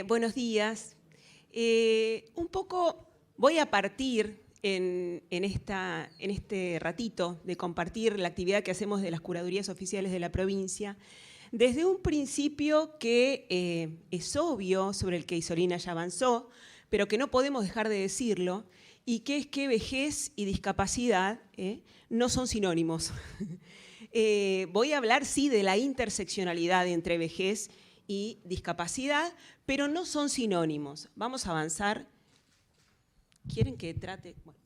Buenos días. Un poco voy a partir en este ratito de compartir la actividad que hacemos de las curadurías oficiales de la provincia desde un principio que es obvio, sobre el que Isolina ya avanzó, pero que no podemos dejar de decirlo, y que es que vejez y discapacidad no son sinónimos. Voy a hablar, sí, de la interseccionalidad entre vejez y discapacidad, pero no son sinónimos. Vamos a avanzar. ¿Quieren que trate? Bueno.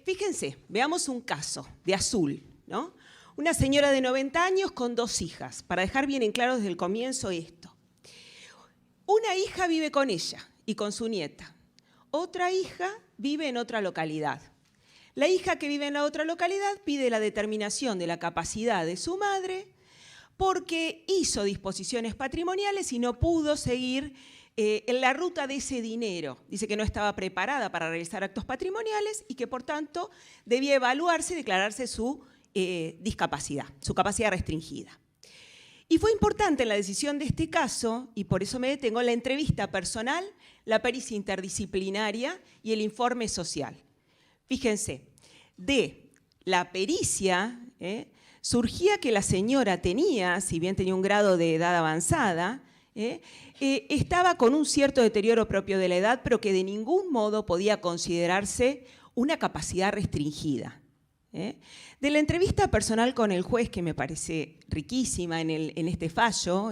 Fíjense, veamos un caso de azul, ¿no? Una señora de 90 años con 2 hijas, para dejar bien en claro desde el comienzo esto. Una hija vive con ella y con su nieta. Otra hija vive en otra localidad. La hija que vive en la otra localidad pide la determinación de la capacidad de su madre porque hizo disposiciones patrimoniales y no pudo seguir en la ruta de ese dinero. Dice que no estaba preparada para realizar actos patrimoniales y que, por tanto, debía evaluarse y declararse su discapacidad, su capacidad restringida. Y fue importante en la decisión de este caso, y por eso me detengo, la entrevista personal, la pericia interdisciplinaria y el informe social. Fíjense, de la pericia surgía que la señora tenía, si bien tenía un grado de edad avanzada, estaba con un cierto deterioro propio de la edad, pero que de ningún modo podía considerarse una capacidad restringida. De la entrevista personal con el juez, que me parece riquísima en este fallo,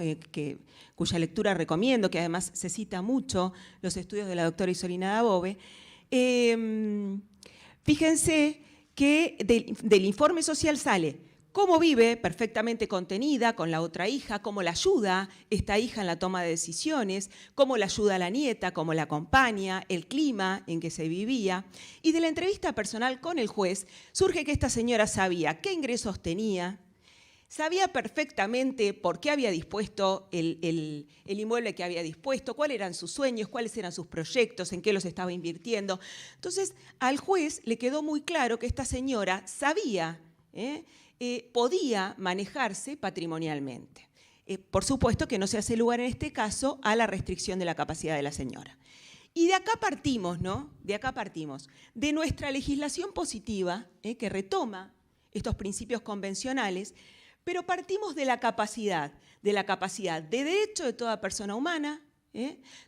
cuya lectura recomiendo, que además se cita mucho los estudios de la doctora Isolina Dabove, fíjense que del informe social sale cómo vive perfectamente contenida con la otra hija, cómo la ayuda esta hija en la toma de decisiones, cómo la ayuda a la nieta, cómo la acompaña, el clima en que se vivía. Y de la entrevista personal con el juez surge que esta señora sabía qué ingresos tenía, sabía perfectamente por qué había dispuesto el inmueble que había dispuesto, cuáles eran sus sueños, cuáles eran sus proyectos, en qué los estaba invirtiendo. Entonces, al juez le quedó muy claro que esta señora sabía, podía manejarse patrimonialmente. Por supuesto que no se hace lugar en este caso a la restricción de la capacidad de la señora. Y de acá partimos, ¿no? De acá partimos. De nuestra legislación positiva, que retoma estos principios convencionales, pero partimos de la capacidad de derecho de toda persona humana.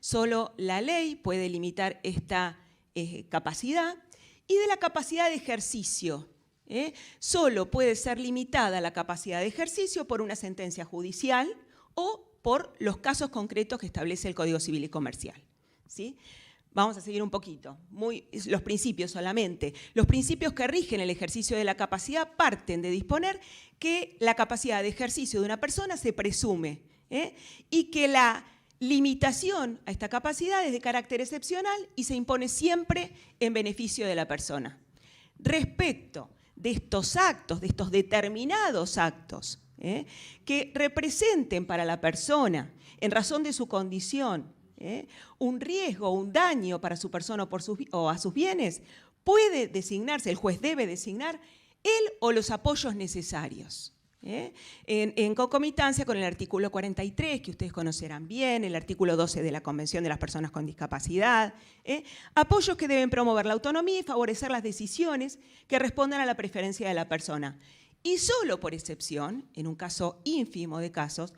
Solo la ley puede limitar esta capacidad, y de la capacidad de ejercicio. Solo puede ser limitada la capacidad de ejercicio por una sentencia judicial o por los casos concretos que establece el Código Civil y Comercial. ¿Sí? Vamos a seguir un poquito, los principios solamente. Los principios que rigen el ejercicio de la capacidad parten de disponer que la capacidad de ejercicio de una persona se presume, y que la limitación a esta capacidad es de carácter excepcional y se impone siempre en beneficio de la persona. Respecto de estos actos, de estos determinados actos, que representen para la persona, en razón de su condición, un riesgo, un daño para su persona o a sus bienes, puede designarse, el juez debe designar él o los apoyos necesarios. En concomitancia con el artículo 43, que ustedes conocerán bien, el artículo 12 de la Convención de las Personas con Discapacidad, apoyos que deben promover la autonomía y favorecer las decisiones que respondan a la preferencia de la persona. Y solo por excepción, en un caso ínfimo de casos,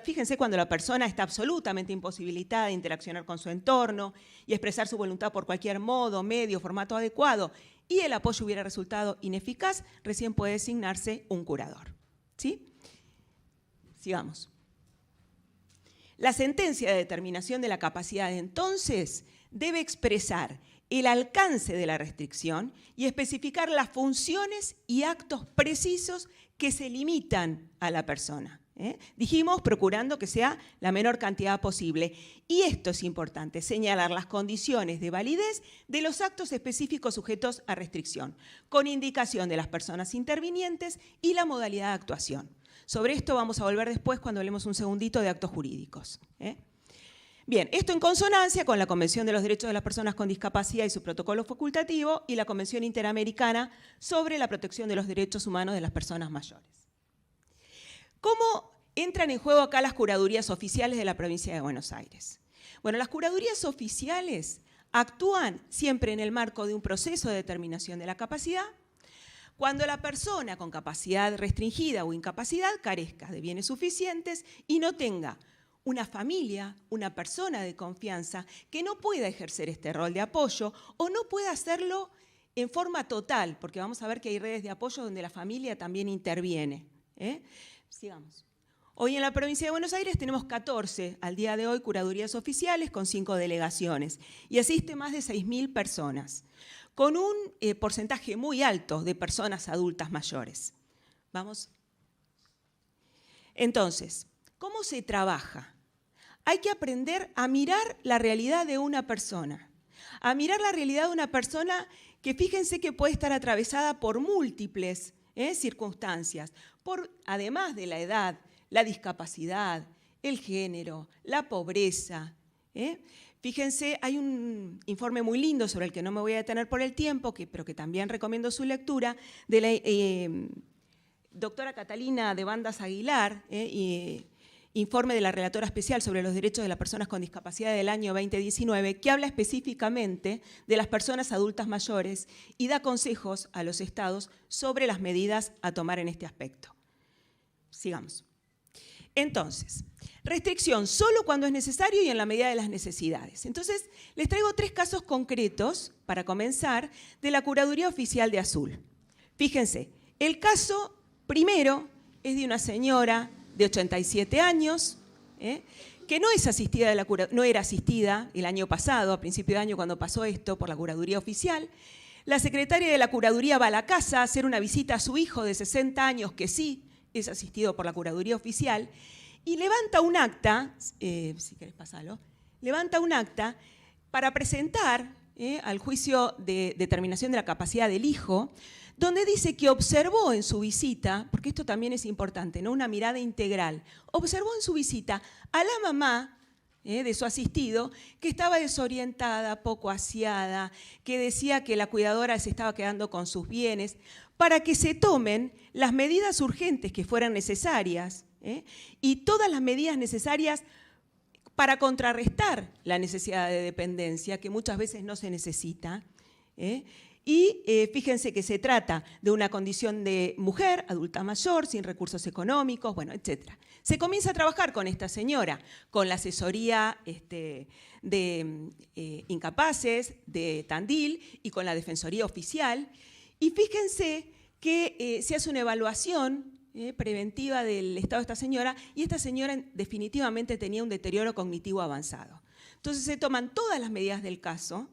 fíjense cuando la persona está absolutamente imposibilitada de interaccionar con su entorno y expresar su voluntad por cualquier modo, medio, formato adecuado, y el apoyo hubiera resultado ineficaz, recién puede designarse un curador. ¿Sí? Sigamos. La sentencia de determinación de la capacidad, entonces, debe expresar el alcance de la restricción y especificar las funciones y actos precisos que se limitan a la persona. Dijimos, procurando que sea la menor cantidad posible. Y esto es importante, señalar las condiciones de validez de los actos específicos sujetos a restricción, con indicación de las personas intervinientes y la modalidad de actuación. Sobre esto vamos a volver después cuando hablemos un segundito de actos jurídicos. Bien, esto en consonancia con la Convención de los Derechos de las Personas con Discapacidad y su protocolo facultativo y la Convención Interamericana sobre la protección de los derechos humanos de las personas mayores. ¿Cómo entran en juego acá las curadurías oficiales de la provincia de Buenos Aires. Bueno, las curadurías oficiales actúan siempre en el marco de un proceso de determinación de la capacidad cuando la persona con capacidad restringida o incapacidad carezca de bienes suficientes y no tenga una familia, una persona de confianza que no pueda ejercer este rol de apoyo o no pueda hacerlo en forma total, porque vamos a ver que hay redes de apoyo donde la familia también interviene. Sigamos. Hoy en la provincia de Buenos Aires tenemos 14, al día de hoy, curadurías oficiales con 5 delegaciones y asiste más de 6.000 personas, con un porcentaje muy alto de personas adultas mayores. Vamos. Entonces, ¿cómo se trabaja? Hay que aprender a mirar la realidad de una persona, a mirar la realidad de una persona que fíjense que puede estar atravesada por múltiples circunstancias, además de la edad, la discapacidad, el género, la pobreza. Fíjense, hay un informe muy lindo sobre el que no me voy a detener por el tiempo, pero que también recomiendo su lectura, de la doctora Catalina de Bandas Aguilar, informe de la Relatora Especial sobre los Derechos de las Personas con Discapacidad del año 2019, que habla específicamente de las personas adultas mayores y da consejos a los estados sobre las medidas a tomar en este aspecto. Sigamos. Entonces, restricción solo cuando es necesario y en la medida de las necesidades. Entonces, les traigo 3 casos concretos, para comenzar, de la Curaduría Oficial de Azul. Fíjense, el caso primero es de una señora de 87 años, que no era asistida el año pasado, a principio de año cuando pasó esto, por la Curaduría Oficial. La secretaria de la Curaduría va a la casa a hacer una visita a su hijo de 60 años, que sí es asistido por la Curaduría Oficial, y levanta un acta, si querés pasarlo, levanta un acta para presentar al juicio de determinación de la capacidad del hijo, donde dice que observó en su visita, porque esto también es importante, ¿no? Una mirada integral, observó en su visita a la mamá de su asistido, que estaba desorientada, poco aseada, que decía que la cuidadora se estaba quedando con sus bienes, para que se tomen las medidas urgentes que fueran necesarias y todas las medidas necesarias para contrarrestar la necesidad de dependencia, que muchas veces no se necesita. Y fíjense que se trata de una condición de mujer, adulta mayor, sin recursos económicos, bueno, etc. Se comienza a trabajar con esta señora, con la asesoría de incapaces de Tandil y con la Defensoría Oficial. Y fíjense que se hace una evaluación preventiva del estado de esta señora y esta señora definitivamente tenía un deterioro cognitivo avanzado. Entonces se toman todas las medidas del caso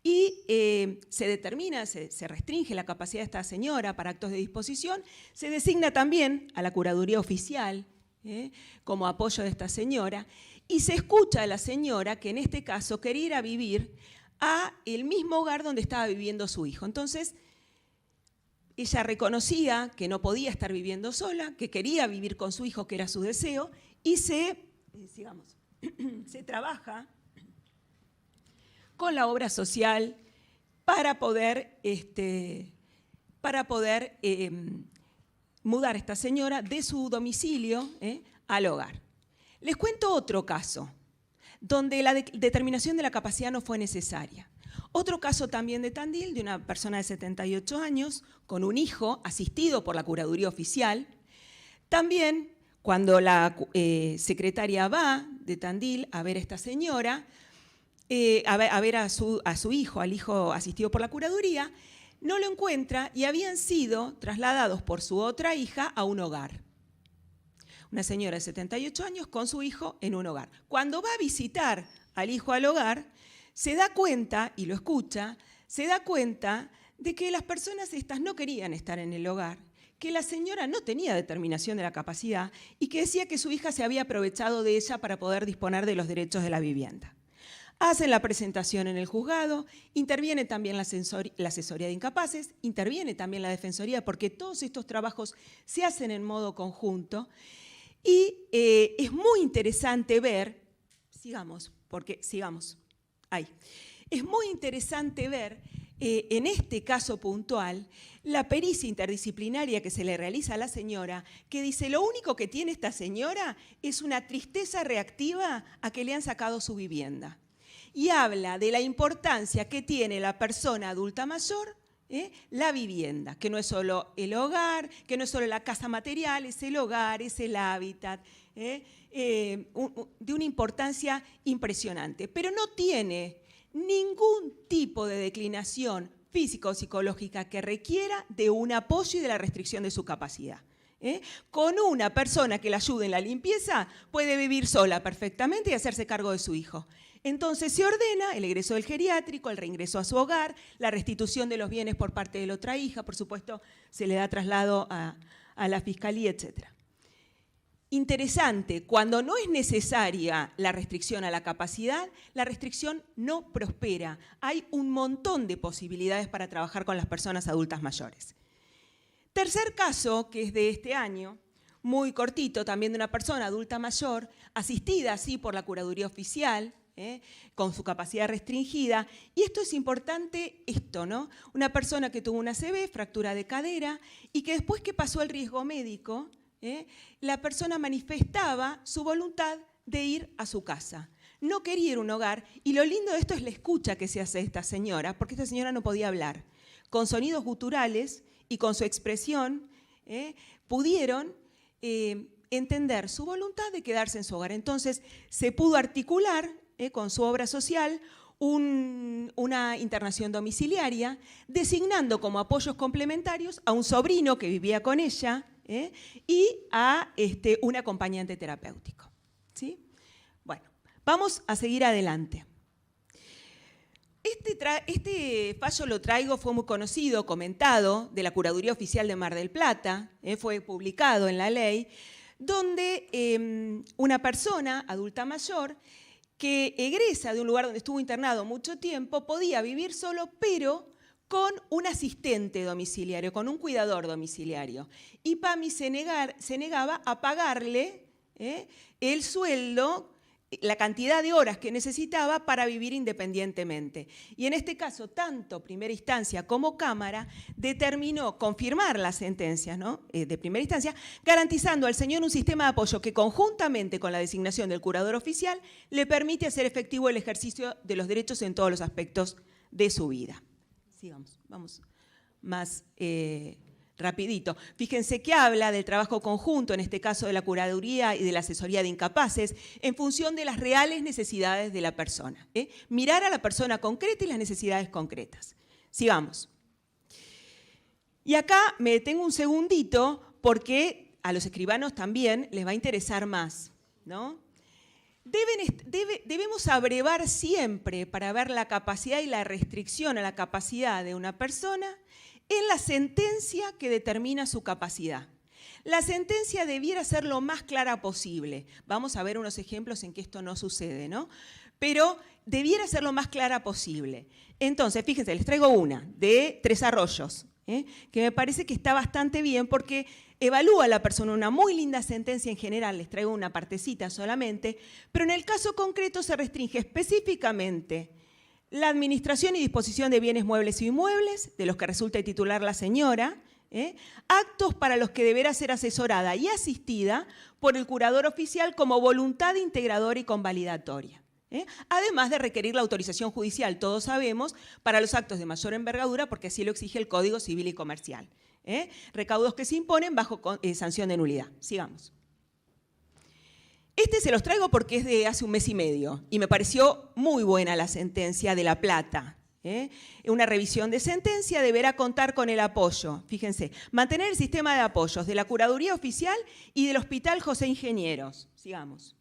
y se determina, se restringe la capacidad de esta señora para actos de disposición, se designa también a la Curaduría Oficial como apoyo de esta señora y se escucha a la señora que en este caso quería ir a vivir a el mismo hogar donde estaba viviendo su hijo. Entonces, ella reconocía que no podía estar viviendo sola, que quería vivir con su hijo, que era su deseo, y se trabaja con la obra social para poder mudar a esta señora de su domicilio al hogar. Les cuento otro caso, donde la determinación de la capacidad no fue necesaria. Otro caso también de Tandil, de una persona de 78 años, con un hijo asistido por la Curaduría Oficial. También, cuando la secretaria va de Tandil a ver a esta señora, a ver a su hijo, al hijo asistido por la Curaduría, no lo encuentra y habían sido trasladados por su otra hija a un hogar. Una señora de 78 años con su hijo en un hogar. Cuando va a visitar al hijo al hogar, se da cuenta, y lo escucha, se da cuenta de que las personas estas no querían estar en el hogar, que la señora no tenía determinación de la capacidad y que decía que su hija se había aprovechado de ella para poder disponer de los derechos de la vivienda. Hacen la presentación en el juzgado, interviene también la asesoría de incapaces, interviene también la defensoría, porque todos estos trabajos se hacen en modo conjunto. Y es muy interesante ver, es muy interesante ver en este caso puntual, la pericia interdisciplinaria que se le realiza a la señora, que dice lo único que tiene esta señora es una tristeza reactiva a que le han sacado su vivienda. Y habla de la importancia que tiene la persona adulta mayor, la vivienda, que no es solo el hogar, que no es solo la casa material, es el hogar, es el hábitat, de una importancia impresionante. Pero no tiene ningún tipo de declinación física o psicológica que requiera de un apoyo y de la restricción de su capacidad. Con una persona que la ayude en la limpieza puede vivir sola perfectamente y hacerse cargo de su hijo. Entonces se ordena el egreso del geriátrico, el reingreso a su hogar, la restitución de los bienes por parte de la otra hija, por supuesto se le da traslado a la fiscalía, etc. Interesante, cuando no es necesaria la restricción a la capacidad, la restricción no prospera. Hay un montón de posibilidades para trabajar con las personas adultas mayores. Tercer caso, que es de este año, muy cortito, también de una persona adulta mayor, asistida así por la curaduría oficial, con su capacidad restringida. Y esto es importante, ¿no? Una persona que tuvo una ACV, fractura de cadera, y que después que pasó el riesgo médico, la persona manifestaba su voluntad de ir a su casa. No quería ir a un hogar, y lo lindo de esto es la escucha que se hace de esta señora, porque esta señora no podía hablar. Con sonidos guturales y con su expresión, pudieron entender su voluntad de quedarse en su hogar. Entonces, se pudo articular con su obra social una internación domiciliaria, designando como apoyos complementarios a un sobrino que vivía con ella y a un acompañante terapéutico. ¿Sí? Bueno, vamos a seguir adelante. Este fallo lo traigo, fue muy conocido, comentado, de la Curaduría Oficial de Mar del Plata, fue publicado en la ley, donde una persona adulta mayor que egresa de un lugar donde estuvo internado mucho tiempo, podía vivir solo, pero con un asistente domiciliario, con un cuidador domiciliario. Y PAMI se negaba a pagarle el sueldo, la cantidad de horas que necesitaba para vivir independientemente. Y en este caso, tanto primera instancia como Cámara determinó confirmar las sentencias, ¿no? De primera instancia, garantizando al señor un sistema de apoyo que conjuntamente con la designación del curador oficial le permite hacer efectivo el ejercicio de los derechos en todos los aspectos de su vida. Sí, vamos más rapidito. Fíjense que habla del trabajo conjunto, en este caso de la curaduría y de la asesoría de incapaces, en función de las reales necesidades de la persona. Mirar a la persona concreta y las necesidades concretas. Sigamos. Y acá me detengo un segundito porque a los escribanos también les va a interesar más, ¿no? Debemos abrevar siempre para ver la capacidad y la restricción a la capacidad de una persona en la sentencia que determina su capacidad. La sentencia debiera ser lo más clara posible. Vamos a ver unos ejemplos en que esto no sucede, ¿no? Pero debiera ser lo más clara posible. Entonces, fíjense, les traigo una de Tres Arroyos, que me parece que está bastante bien porque evalúa a la persona una muy linda sentencia en general, les traigo una partecita solamente, pero en el caso concreto se restringe específicamente la administración y disposición de bienes muebles y inmuebles, de los que resulta titular la señora, actos para los que deberá ser asesorada y asistida por el curador oficial como voluntad integradora y convalidatoria. Además de requerir la autorización judicial, todos sabemos, para los actos de mayor envergadura, porque así lo exige el Código Civil y Comercial. Recaudos que se imponen bajo sanción de nulidad. Sigamos. Este se los traigo porque es de hace un mes y medio y me pareció muy buena la sentencia de La Plata. Una revisión de sentencia deberá contar con el apoyo, fíjense, mantener el sistema de apoyos de la Curaduría Oficial y del Hospital José Ingenieros. Sigamos.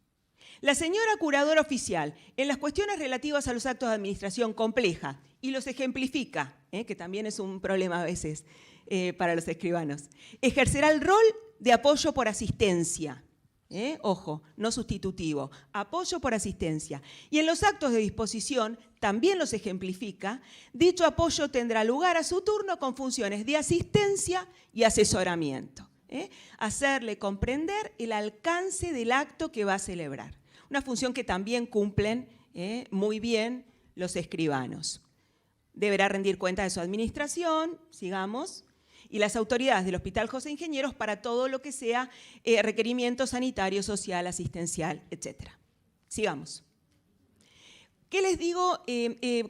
La señora curadora oficial, en las cuestiones relativas a los actos de administración compleja, y los ejemplifica, que también es un problema a veces para los escribanos, ejercerá el rol de apoyo por asistencia. Ojo, no sustitutivo, apoyo por asistencia. Y en los actos de disposición, también los ejemplifica, dicho apoyo tendrá lugar a su turno con funciones de asistencia y asesoramiento. Hacerle comprender el alcance del acto que va a celebrar. Una función que también cumplen muy bien los escribanos. deberá rendir cuenta de su administración, sigamos, y las autoridades del Hospital José Ingenieros para todo lo que sea requerimiento sanitario, social, asistencial, etc. Sigamos. ¿Qué les digo?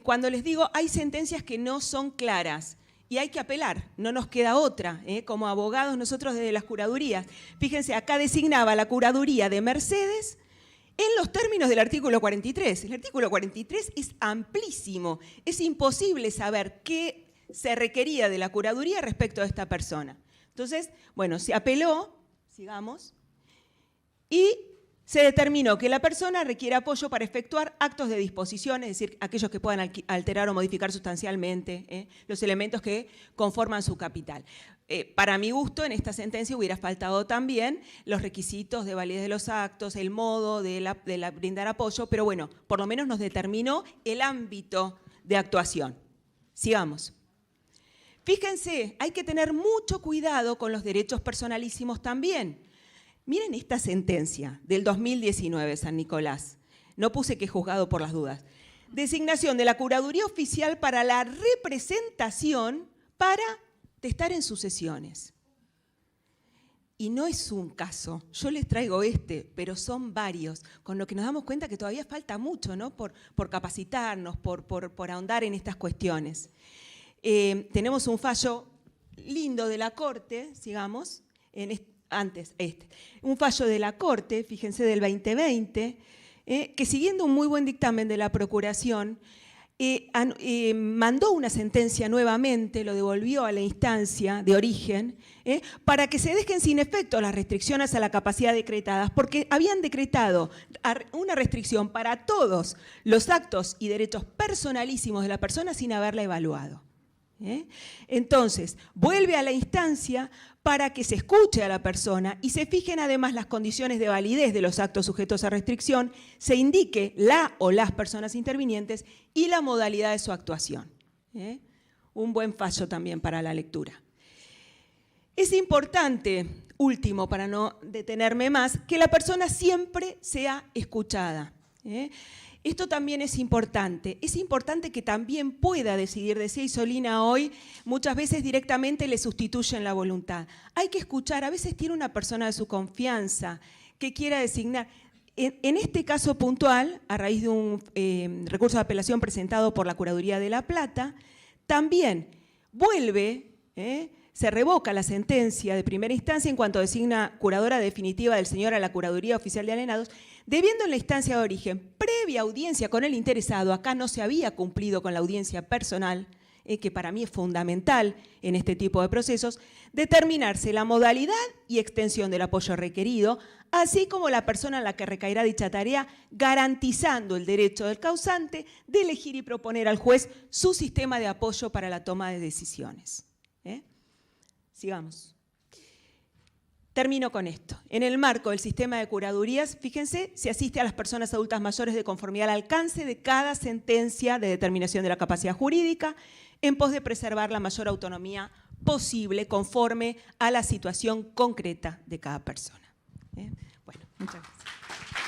Cuando les digo hay sentencias que no son claras y hay que apelar, no nos queda otra, como abogados nosotros desde las curadurías. Fíjense, acá designaba la curaduría de Mercedes en los términos del artículo 43. El artículo 43 es amplísimo, es imposible saber qué se requería de la curaduría respecto a esta persona. Entonces, bueno, se apeló, sigamos, y se determinó que la persona requiere apoyo para efectuar actos de disposición, es decir, aquellos que puedan alterar o modificar sustancialmente los elementos que conforman su capital. Para mi gusto, en esta sentencia hubiera faltado también los requisitos de validez de los actos, el modo de brindar apoyo, pero bueno, por lo menos nos determinó el ámbito de actuación. Sigamos. Fíjense, hay que tener mucho cuidado con los derechos personalísimos también. Miren esta sentencia del 2019, San Nicolás. No puse que juzgado por las dudas. Designación de la Curaduría Oficial para la representación para testar en sucesiones. Y no es un caso, yo les traigo pero son varios, con lo que nos damos cuenta que todavía falta mucho, ¿no? por capacitarnos, por ahondar en estas cuestiones. Tenemos un fallo lindo de la Corte, sigamos, un fallo de la Corte, fíjense, del 2020, que siguiendo un muy buen dictamen de la Procuración, mandó una sentencia nuevamente, lo devolvió a la instancia de origen, para que se dejen sin efecto las restricciones a la capacidad decretadas, porque habían decretado una restricción para todos los actos y derechos personalísimos de la persona sin haberla evaluado. Entonces, vuelve a la instancia para que se escuche a la persona y se fijen además las condiciones de validez de los actos sujetos a restricción, se indique la o las personas intervinientes y la modalidad de su actuación. Un buen fallo también para la lectura. Es importante, último, para no detenerme más, que la persona siempre sea escuchada. Esto también es importante que también pueda decidir. Decía Isolina hoy, muchas veces directamente le sustituyen la voluntad. Hay que escuchar, a veces tiene una persona de su confianza que quiera designar. En este caso puntual, a raíz de un recurso de apelación presentado por la Curaduría de La Plata, también vuelve, se revoca la sentencia de primera instancia en cuanto designa curadora definitiva del señor a la Curaduría Oficial de Alienados, debiendo en la instancia de origen, previa audiencia con el interesado, acá no se había cumplido con la audiencia personal, que para mí es fundamental en este tipo de procesos, determinarse la modalidad y extensión del apoyo requerido, así como la persona en la que recaerá dicha tarea, garantizando el derecho del causante de elegir y proponer al juez su sistema de apoyo para la toma de decisiones. Sigamos. Termino con esto. En el marco del sistema de curadurías, fíjense, se asiste a las personas adultas mayores de conformidad al alcance de cada sentencia de determinación de la capacidad jurídica, en pos de preservar la mayor autonomía posible conforme a la situación concreta de cada persona. Bueno, muchas gracias.